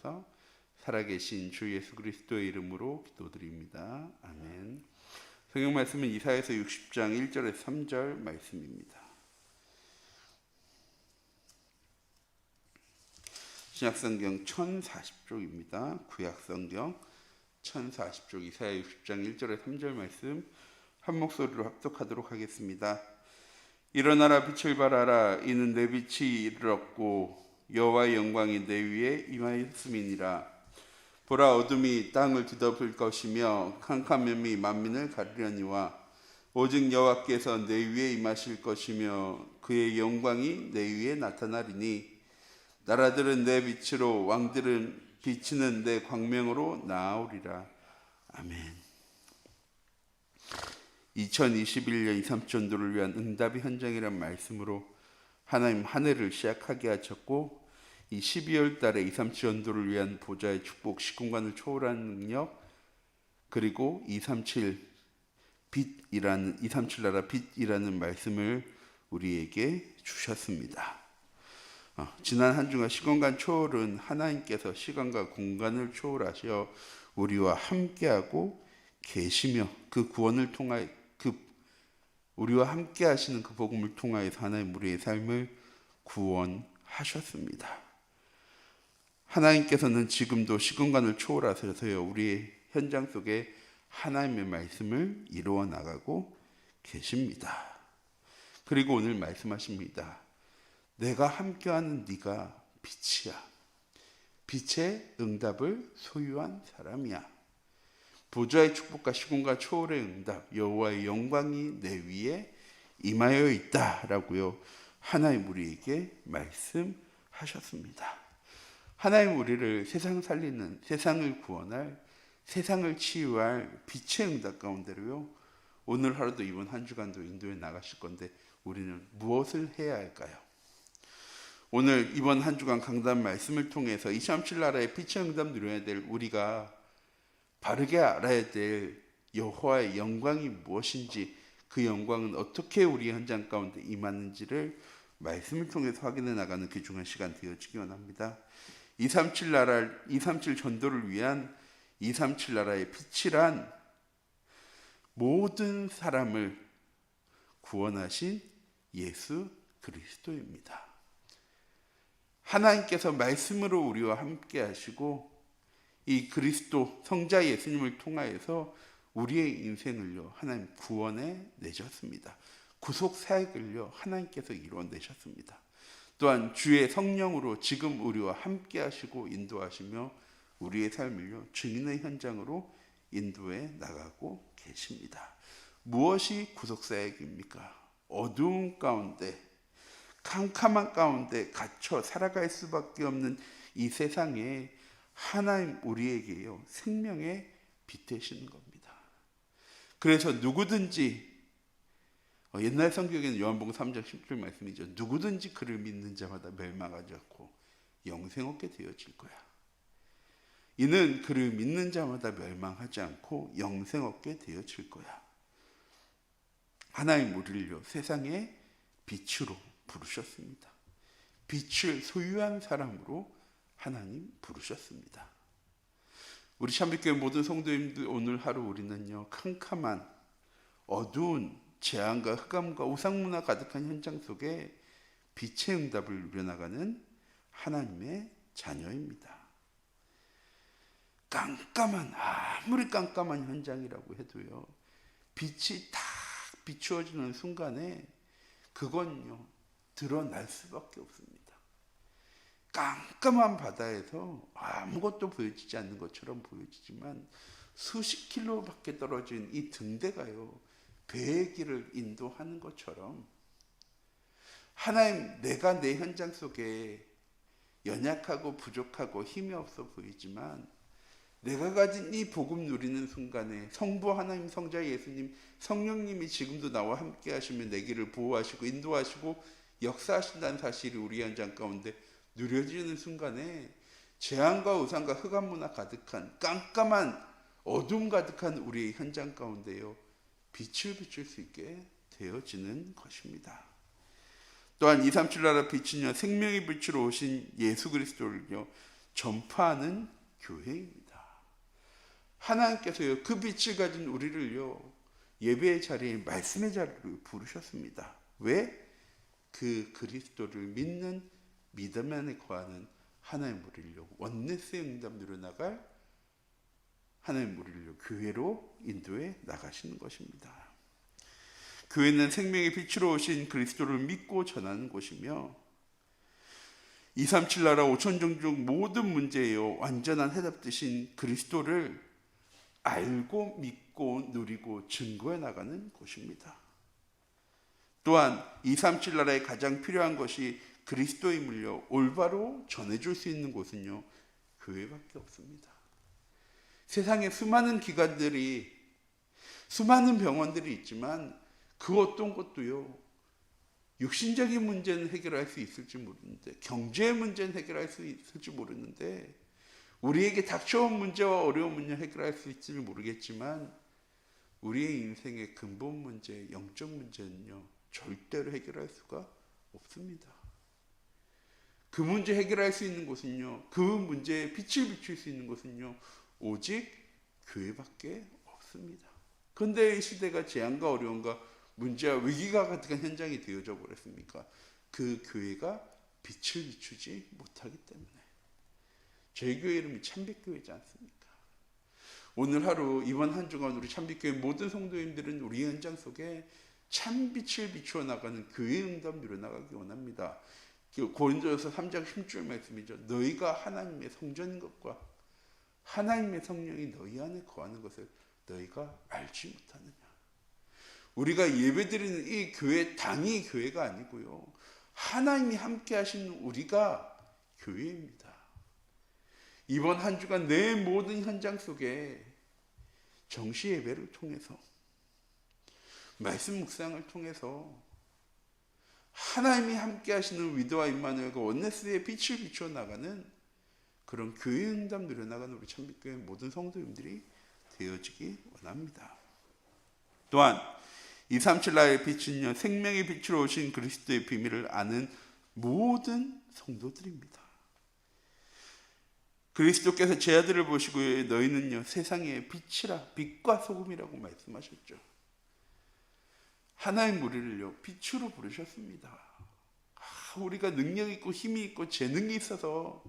주옵소서. 살아계신 주 예수 그리스도의 이름으로 기도드립니다. 아멘. 성경 말씀은 이사야서 60장 1절에서 3절 말씀입니다. 신약성경 1040쪽입니다. 구약성경 1040쪽 이사야 60장 1절에서 3절 말씀 한 목소리로 합독하도록 하겠습니다. 일어나라, 빛을 발하라. 이는 내 빛이 이르렀고 여호와의 영광이 내 위에 임하였음이니라. 보라, 어둠이 땅을 뒤덮을 것이며 캄캄함이 만민을 가리려니와 오직 여호와께서 내 위에 임하실 것이며 그의 영광이 내 위에 나타나리니 나라들은 내 빛으로 왕들은 비치는 내 광명으로 나아오리라. 아멘. 2021년 2~3전도를 위한 응답의 현장이란 말씀으로 하나님 한 해를 시작하게 하셨고, 이 12월 달에 237전도를 위한 보좌의 축복, 시공간을 초월하는 능력, 그리고 237 나라 빛이라는 말씀을 우리에게 주셨습니다. 지난 한 주간 시공간 초월은 하나님께서 시간과 공간을 초월하셔 우리와 함께하고 계시며 그 구원을 통하여 우리와 함께 하시는 그 복음을 통하여서 하나님 우리의 삶을 구원하셨습니다. 하나님께서는 지금도 시공간을 초월하셔서요 우리의 현장 속에 하나님의 말씀을 이루어 나가고 계십니다. 그리고 오늘 말씀하십니다. 내가 함께하는 네가 빛이야. 빛의 응답을 소유한 사람이야. 보좌의 축복과 시공간 초월의 응답, 여호와의 영광이 내 위에 임하여 있다라고요 하나님 우리에게 말씀하셨습니다. 하나님 우리를 세상 살리는, 세상을 구원할, 세상을 치유할 빛의 응답 가운데로요 오늘 하루도 이번 한 주간도 인도에 나가실 건데 우리는 무엇을 해야 할까요? 오늘 이번 한 주간 강단 말씀을 통해서 237 나라의 빛의 응답 누려야 될 우리가 바르게 알아야 될 여호와의 영광이 무엇인지, 그 영광은 어떻게 우리 현장 가운데 임하는지를 말씀을 통해서 확인해 나가는 귀중한 시간 되어지기 원합니다. 237 전도를 위한 237 나라의 빛이란 모든 사람을 구원하신 예수 그리스도입니다. 하나님께서 말씀으로 우리와 함께 하시고 이 그리스도 성자 예수님을 통하여서 우리의 인생을요 하나님 구원해 내셨습니다. 구속 사역을요 하나님께서 이루어내셨습니다. 또한 주의 성령으로 지금 우리와 함께 하시고 인도하시며 우리의 삶을요 증인의 현장으로 인도해 나가고 계십니다. 무엇이 구속 사역입니까? 어두운 가운데, 캄캄한 가운데 갇혀 살아갈 수밖에 없는 이 세상에 하나님 우리에게요 생명의 빛 되시는 겁니다. 그래서 누구든지 옛날 성경에는 요한복음 3장 10절 말씀이죠. 누구든지 그를 믿는 자마다 멸망하지 않고 영생 얻게 되어질 거야. 이는 그를 믿는 자마다 멸망하지 않고 영생 얻게 되어질 거야. 하나님 우리를요 세상의 빛으로 부르셨습니다. 빛을 소유한 사람으로 하나님 부르셨습니다. 우리 참빛교회 모든 성도님들 오늘 하루 우리는요 캄캄한 어두운 재앙과 흑암과 우상문화 가득한 현장 속에 빛의 응답을 누려나가는 하나님의 자녀입니다. 아무리 깜깜한 현장이라고 해도요 빛이 딱 비추어지는 순간에 그건요 드러날 수밖에 없습니다. 깜깜한 바다에서 아무것도 보여지지 않는 것처럼 보여지지만 수십 킬로밖에 떨어진 이 등대가요 배의 길을 인도하는 것처럼 하나님, 내가 내 현장 속에 연약하고 부족하고 힘이 없어 보이지만 내가 가진 이 복음 누리는 순간에 성부 하나님, 성자 예수님, 성령님이 지금도 나와 함께 하시며 내 길을 보호하시고 인도하시고 역사하신다는 사실이 우리 현장 가운데 누려지는 순간에 재앙과 우상과 흑암 문화 가득한 깜깜한 어둠 가득한 우리의 현장 가운데요 빛을 비출 수 있게 되어지는 것입니다. 또한 237 나라 빛은요 생명의 빛으로 오신 예수 그리스도를요 전파하는 교회입니다. 하나님께서요, 그 빛을 가진 우리를요, 예배의 자리에, 말씀의 자리로 부르셨습니다. 왜? 그 그리스도를 믿는 믿음 안에 거하는 하나님의 무리를요, 원네스의 응답 누려나갈 하나님의 무리를요, 교회로 인도해 나가시는 것입니다. 교회는 생명의 빛으로 오신 그리스도를 믿고 전하는 곳이며 237 나라 5천종 중 모든 문제에요, 완전한 해답 되신 그리스도를 알고 믿고 누리고 증거해 나가는 곳입니다. 또한 237 나라에 가장 필요한 것이 그리스도임을요, 올바로 전해줄 수 있는 곳은요, 교회밖에 없습니다. 세상에 수많은 기관들이, 수많은 병원들이 있지만 그 어떤 것도요, 육신적인 문제는 해결할 수 있을지 모르는데, 경제의 문제는 해결할 수 있을지 모르는데, 우리에게 닥쳐온 문제와 어려운 문제 해결할 수 있을지 모르겠지만, 우리의 인생의 근본 문제, 영적 문제는요, 절대로 해결할 수가 없습니다. 그 문제 해결할 수 있는 곳은요, 그 문제에 빛을 비출 수 있는 곳은요, 오직 교회밖에 없습니다. 그런데 이 시대가 재앙과 어려움과 문제와 위기가 가득한 현장이 되어져 버렸습니까? 그 교회가 빛을 비추지 못하기 때문에. 저희 교회 이름이 참빛교회지 않습니까? 오늘 하루, 이번 한 주간 우리 참빛교회 모든 성도님들은 우리 현장 속에 참빛을 비추어 나가는 교회 응답 누려나가기 원합니다. 고린도전서 3장 10절 말씀이죠. 너희가 하나님의 성전인 것과 하나님의 성령이 너희 안에 거하는 것을 너희가 알지 못하느냐. 우리가 예배드리는 이 교회, 당이 교회가 아니고요, 하나님이 함께 하시는 우리가 교회입니다. 이번 한 주간 내 모든 현장 속에 정시 예배를 통해서, 말씀 묵상을 통해서 하나님이 함께 하시는 위도와 임마누엘과 원네스의 빛을 비추어 나가는 그런 교회 응답 누려나가는 우리 참빛교회 모든 성도님들이 되어지기 원합니다. 또한 237 나라의 빛은요, 생명의 빛으로 오신 그리스도의 비밀을 아는 모든 성도들입니다. 그리스도께서 제 아들을 보시고 너희는요, 세상의 빛이라, 빛과 소금이라고 말씀하셨죠. 하나의 무리를요, 빛으로 부르셨습니다. 우리가 능력 있고 힘이 있고 재능이 있어서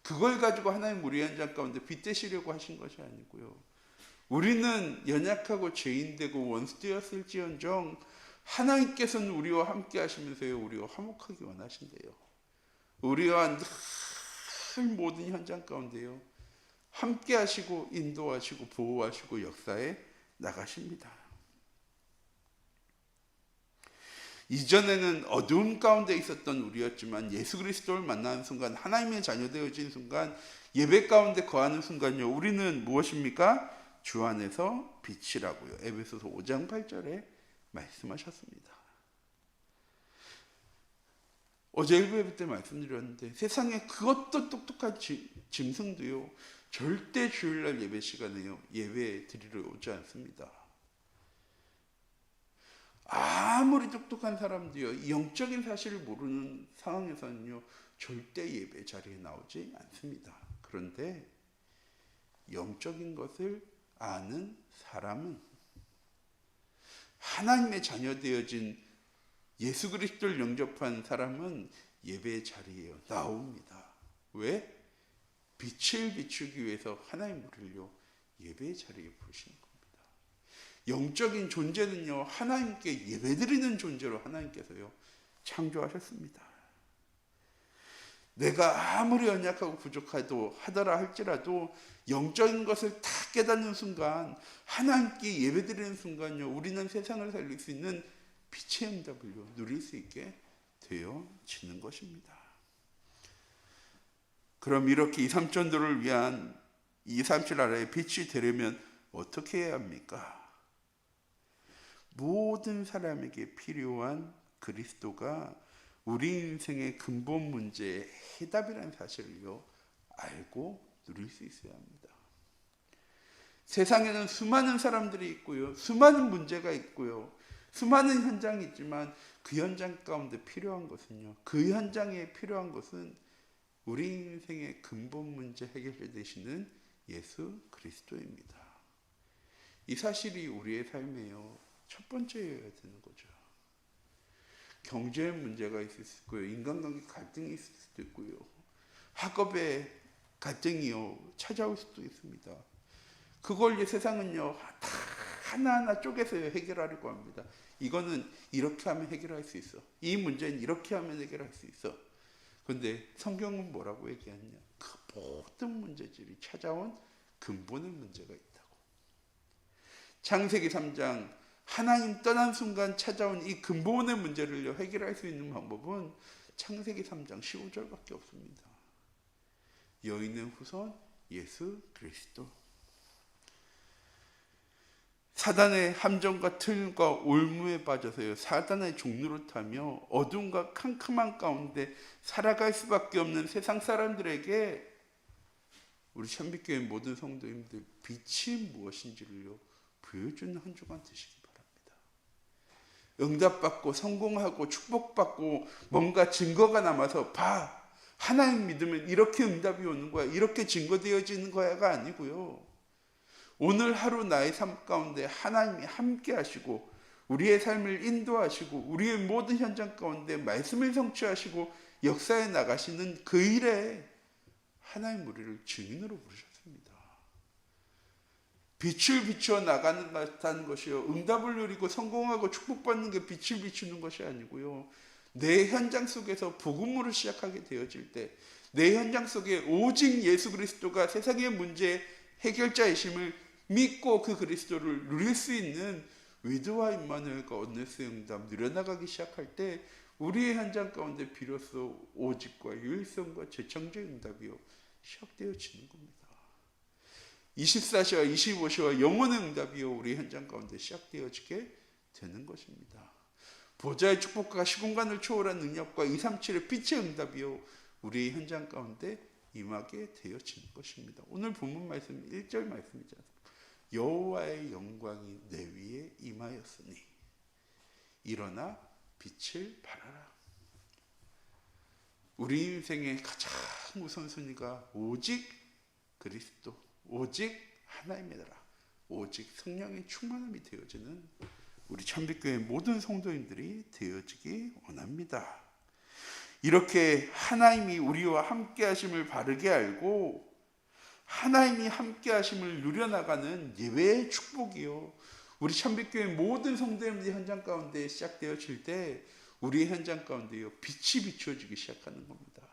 그걸 가지고 하나의 무리 현장 가운데 빛되시려고 하신 것이 아니고요, 우리는 연약하고 죄인되고 원수되었을지언정 하나님께서는 우리와 함께 하시면서요, 우리와 화목하기 원하신대요. 우리와 늘 모든 현장 가운데요, 함께 하시고 인도하시고 보호하시고 역사에 나가십니다. 이전에는 어두움 가운데 있었던 우리였지만 예수 그리스도를 만나는 순간, 하나님의 자녀 되어진 순간, 예배 가운데 거하는 순간요, 우리는 무엇입니까? 주 안에서 빛이라고요, 에베소서 5장 8절에 말씀하셨습니다. 어제 일부 예배 때 말씀드렸는데, 세상에 그것도 똑똑한 짐승도요, 절대 주일날 예배 시간에요, 예배 드리러 오지 않습니다. 아무리 똑똑한 사람도요, 영적인 사실을 모르는 상황에서는요, 절대 예배 자리에 나오지 않습니다. 그런데 영적인 것을 아는 사람은, 하나님의 자녀 되어진 예수 그리스도를 영접한 사람은 예배 자리에 나옵니다. 왜? 빛을 비추기 위해서 하나님 우리를요, 예배 자리에 부르시는 겁니다. 영적인 존재는요, 하나님께 예배드리는 존재로 하나님께서요, 창조하셨습니다. 내가 아무리 연약하고 부족하더라 할지라도 영적인 것을 다 깨닫는 순간, 하나님께 예배드리는 순간요, 우리는 세상을 살릴 수 있는 빛의 응답을요, 누릴 수 있게 되어지는 것입니다. 그럼 이렇게 2,3천도를 위한 237 나라의 빛이 되려면 어떻게 해야 합니까? 모든 사람에게 필요한 그리스도가 우리 인생의 근본 문제의 해답이라는 사실을요, 알고 누릴 수 있어야 합니다. 세상에는 수많은 사람들이 있고요, 수많은 문제가 있고요, 수많은 현장이 있지만 그 현장 가운데 필요한 것은요, 그 현장에 필요한 것은 우리 인생의 근본 문제 해결해 되시는 예수 그리스도입니다. 이 사실이 우리의 삶에요 첫 번째여야 되는 거죠. 경제의 문제가 있을 수 있고요, 인간관계 갈등이 있을 수도 있고요, 학업의 갈등이요 찾아올 수도 있습니다. 그걸 세상은요 다 하나하나 쪼개서 해결하려고 합니다. 이거는 이렇게 하면 해결할 수 있어, 이 문제는 이렇게 하면 해결할 수 있어. 그런데 성경은 뭐라고 얘기하냐? 그 모든 문제들이 찾아온 근본의 문제가 있다고. 창세기 3장 하나님 떠난 순간 찾아온 이 근본의 문제를 해결할 수 있는 방법은 창세기 3장 15절밖에 없습니다. 여인의 후손 예수 그리스도. 사단의 함정과 틀과 올무에 빠져서요 사단의 종로를 타며 어둠과 캄캄한 가운데 살아갈 수밖에 없는 세상 사람들에게 우리 참빛교회 모든 성도님들 빛이 무엇인지를요 보여주는 한 주간 되시기 바랍니다. 응답받고 성공하고 축복받고 뭔가 증거가 남아서 봐, 하나님 믿으면 이렇게 응답이 오는 거야, 이렇게 증거되어지는 거야가 아니고요, 오늘 하루 나의 삶 가운데 하나님이 함께 하시고 우리의 삶을 인도하시고 우리의 모든 현장 가운데 말씀을 성취하시고 역사에 나가시는 그 일에 하나님 우리를 증인으로 부르셨습니다. 빛을 비추어 나가는 것이요, 응답을 누리고 성공하고 축복받는 게 빛을 비추는 것이 아니고요, 내 현장 속에서 복음으로 시작하게 되어질 때 내 현장 속에 오직 예수 그리스도가 세상의 문제 해결자이심을 믿고 그 그리스도를 누릴 수 있는 위드와 임마누엘과 언네스의 응답 누려나가기 시작할 때 우리의 현장 가운데 비로소 오직과 유일성과 재창조의 응답이요 시작되어지는 겁니다. 24시와 25시와 영원의 응답이요 우리 현장 가운데 시작되어지게 되는 것입니다. 보좌의 축복과 시공간을 초월한 능력과 237의 빛의 응답이요 우리 현장 가운데 임하게 되어지는 것입니다. 오늘 본문 말씀 1절 말씀이잖아요. 여호와의 영광이 내 위에 임하였으니 일어나 빛을 발하라. 우리 인생의 가장 우선순위가 오직 그리스도, 오직 하나님의 나라, 오직 성령의 충만함이 되어지는 우리 참빛교회 모든 성도님들이 되어지기 원합니다. 이렇게 하나님이 우리와 함께 하심을 바르게 알고 하나님이 함께 하심을 누려나가는 예배의 축복이요 우리 참빛교회 모든 성도님들 현장 가운데 시작되어질 때 우리의 현장 가운데요 빛이 비추어지기 시작하는 겁니다.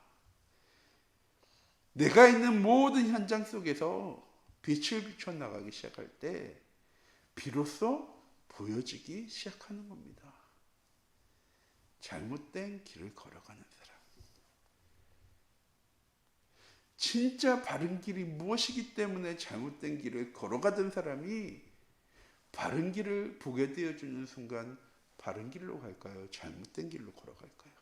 내가 있는 모든 현장 속에서 빛을 비춰 나가기 시작할 때 비로소 보여지기 시작하는 겁니다. 잘못된 길을 걸어가는 사람, 진짜 바른 길이 무엇이기 때문에 잘못된 길을 걸어가던 사람이 바른 길을 보게 되어주는 순간 바른 길로 갈까요? 잘못된 길로 걸어갈까요?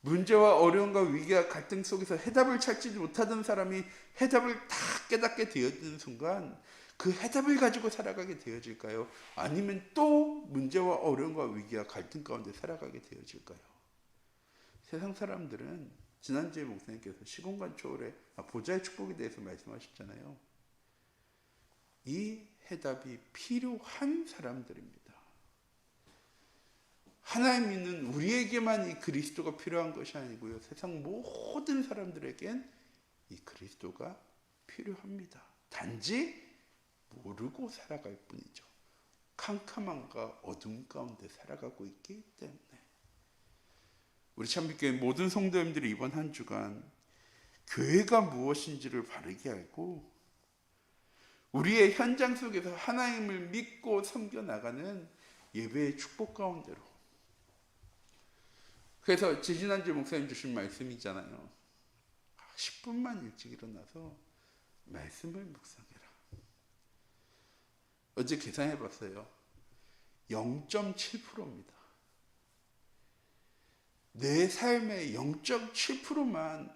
문제와 어려움과 위기와 갈등 속에서 해답을 찾지 못하던 사람이 해답을 다 깨닫게 되어지는 순간 그 해답을 가지고 살아가게 되어질까요? 아니면 또 문제와 어려움과 위기와 갈등 가운데 살아가게 되어질까요? 세상 사람들은 지난주에 목사님께서 시공간 초월의 보좌의 축복에 대해서 말씀하셨잖아요. 이 해답이 필요한 사람들입니다. 하나님 믿는 우리에게만 이 그리스도가 필요한 것이 아니고요, 세상 모든 사람들에겐 이 그리스도가 필요합니다. 단지 모르고 살아갈 뿐이죠. 캄캄함과 어둠 가운데 살아가고 있기 때문에. 우리 참빛교회 모든 성도님들이 이번 한 주간 교회가 무엇인지를 바르게 알고 우리의 현장 속에서 하나님을 믿고 섬겨나가는 예배의 축복 가운데로. 그래서 지지난주 목사님 주신 말씀이잖아요. 10분만 일찍 일어나서 말씀을 묵상해라. 어제 계산해 봤어요. 0.7%입니다. 내 삶의 0.7%만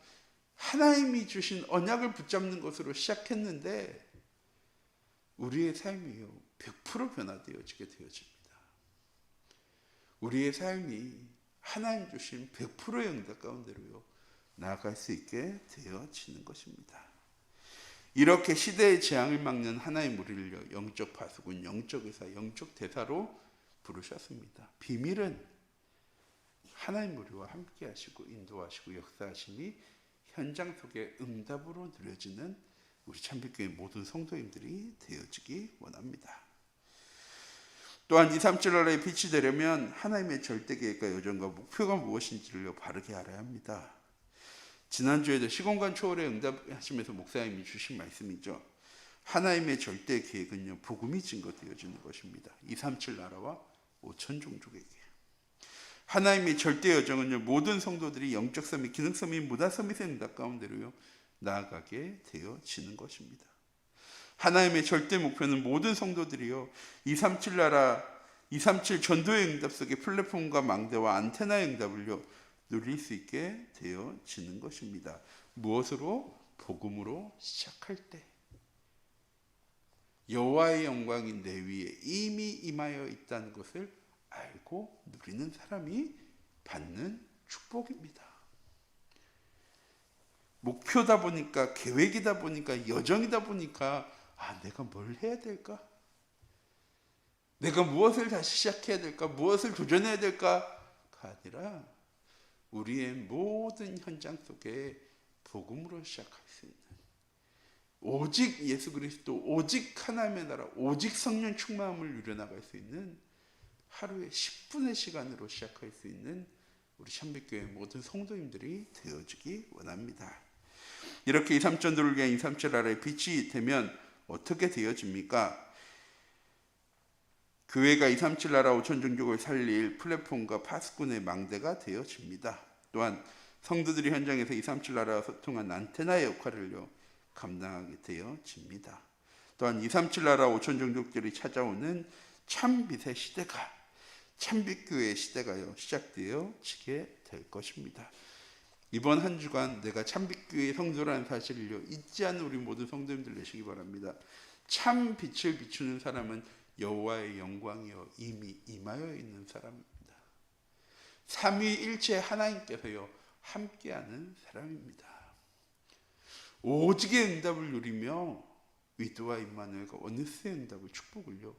하나님이 주신 언약을 붙잡는 것으로 시작했는데 우리의 삶이요 100% 변화되어지게 되어집니다. 우리의 삶이 하나님 주신 100%의 응답 가운데로요 나아갈 수 있게 되어지는 것입니다. 이렇게 시대의 재앙을 막는 하나의 무리를 영적 파수꾼, 영적 의사, 영적 대사로 부르셨습니다. 비밀은 하나의 무리와 함께 하시고 인도하시고 역사하심이 현장 속에 응답으로 누려지는 우리 참빛교회 모든 성도님들이 되어지기 원합니다. 또한 237 나라의 빛이 되려면 하나님의 절대 계획과 여정과 목표가 무엇인지를 바르게 알아야 합니다. 지난주에도 시공간 초월에 응답하시면서 목사님이 주신 말씀이죠. 하나님의 절대 계획은요, 복음이 증거되어지는 것입니다. 237 나라와 5천 종족에게. 하나님의 절대 여정은요, 모든 성도들이 영적 서밋, 기능 서밋, 문화 서밋의 응답 가운데로요 나아가게 되어지는 것입니다. 하나님의 절대 목표는 모든 성도들이요 237 나라, 237 전도의 응답 속에 플랫폼과 망대와 안테나의 응답을요 누릴 수 있게 되어지는 것입니다. 무엇으로? 복음으로 시작할 때 여호와의 영광이 내 위에 이미 임하여 있다는 것을 알고 누리는 사람이 받는 축복입니다. 목표다 보니까, 계획이다 보니까, 여정이다 보니까 내가 뭘 해야 될까? 내가 무엇을 다시 시작해야 될까? 무엇을 도전해야 될까가 아니라 우리의 모든 현장 속에 복음으로 시작할 수 있는, 오직 예수 그리스도, 오직 하나님의 나라, 오직 성령 충만함을 누려나갈 수 있는 하루에 10분의 시간으로 시작할 수 있는 우리 참빛교회 모든 성도님들이 되어지기 원합니다. 이렇게 237을 위한 237 나라의 빛이 되면 어떻게 되어집니까? 교회가 237 나라 5천 종족을 살릴 플랫폼과 파수꾼의 망대가 되어집니다. 또한 성도들이 현장에서 237 나라와 소통한 안테나의 역할을요 감당하게 되어집니다. 또한 237 나라 5천 종족들이 찾아오는 참빛의 시대가, 참빛교회의 시대가요 시작되어지게 될 것입니다. 이번 한 주간 내가 참빛교회의 성도라는 사실을요 잊지 않는 우리 모든 성도님들 되시기 바랍니다. 참 빛을 비추는 사람은 여호와의 영광이요 이미 임하여 있는 사람입니다. 삼위일체 하나님께서요 함께하는 사람입니다. 오직의 응답을 누리며 위도와 임마누엘과 어느스의 응답을, 축복을요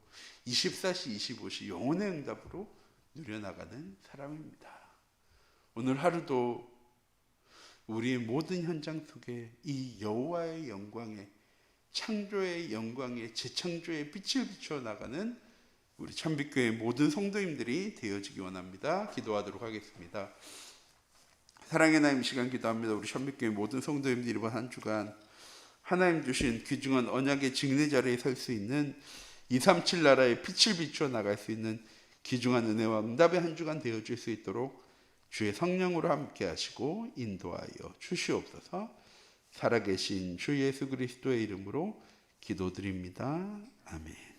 24시 25시 영혼의 응답으로 누려나가는 사람입니다. 오늘 하루도 우리의 모든 현장 속에 이 여호와의 영광에, 창조의 영광에, 재창조의 빛을 비추어 나가는 우리 참빛교회 모든 성도님들이 되어지기 원합니다. 기도하도록 하겠습니다. 사랑의 하나님, 시간 기도합니다. 우리 참빛교회 모든 성도님들이 이번 한 주간 하나님 주신 귀중한 언약의 직내 자리에 설 수 있는 237 나라의 빛을 비추어 나갈 수 있는 귀중한 은혜와 응답의 한 주간 되어줄 수 있도록 주의 성령으로 함께 하시고 인도하여 주시옵소서. 살아계신 주 예수 그리스도의 이름으로 기도드립니다. 아멘.